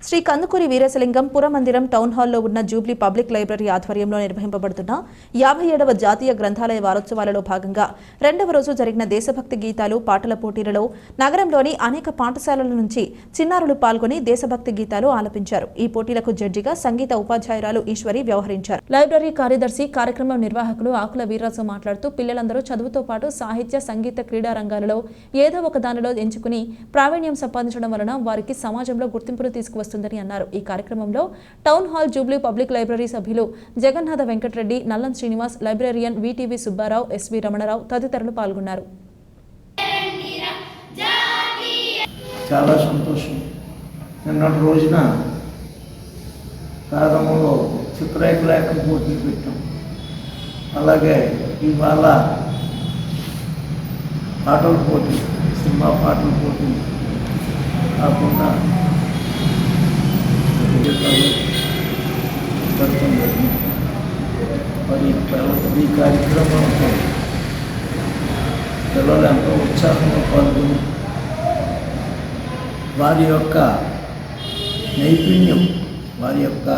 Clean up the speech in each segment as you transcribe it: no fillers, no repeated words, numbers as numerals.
Shri Kandukuri Veeresalingam పురమందిరం town హాల్లో ఉన్న Jubilee public library ఆధ్వర్యంలో నిర్వహింపబడుతున్న 57వ జాతీయ గ్రంథాలయ వారోత్సవాలలో భాగంగా రెండవ రోజు జరిగిన దేశభక్తి గీతాలు పాటల పోటీలలో నగరంలోని అనేక పాఠశాలల నుంచి చిన్నారులు పాల్గొని దేశభక్తి గీతాలు ఆలపించారు. ఈ పోటీలకు జడ్జిగా సంగీత ఉపాధ్యాయురాలు ఈశ్వరి వ్యవహరించారు. లైబ్రరీ కార్యదర్శి కార్యక్రమం నిర్వాహకులు ఆకుల వీర్రాజు మాట్లాడుతూ పిల్లలందరూ చదువుతో పాటు సాహిత్య, సంగీత, క్రీడా రంగాలలో ఏదో ఒక దానిలో ఎంచుకుని ప్రావీణ్యం సంపాదించడం వలన వారికి సమాజంలో గుర్తింపును తీసుకువస్తుంది అన్నారు. ఈ కార్యక్రమంలో town hall Jubilee public library సభ్యులు Jagannatha Venkatareddy, Nallam Srinivas, librarian V T V Subbarao, S V Ramanarao తదితరులు పాల్గొన్నారు. చాలా సంతోషం. నిన్నటి రోజున ప్రారంభంలో చిత్రలేఖన పోటీలు పెట్టాం. అలాగే ఇవాళ పాటల పోటీ, సినిమా పాటల పోటీ కాకుండా మరి ఈ కార్యక్రమంలో పిల్లలు ఎంతో ఉత్సాహంగా పాల్గొని వారి యొక్క నైపుణ్యం, వారి యొక్క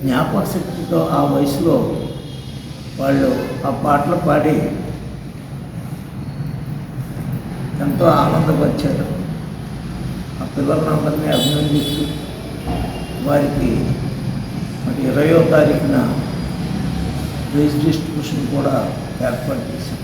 జ్ఞాపక శక్తితో ఆ వయసులో వాళ్ళు ఆ పాటలు పాడి ఎంతో ఆనందపరిచారు. ఆ పిల్లలందరినీ అభినందిస్తూ వారికి మరి 20వ తారీఖున ప్రైజ్ డిస్ట్రిబ్యూషన్ కూడా ఏర్పాటు చేశాం.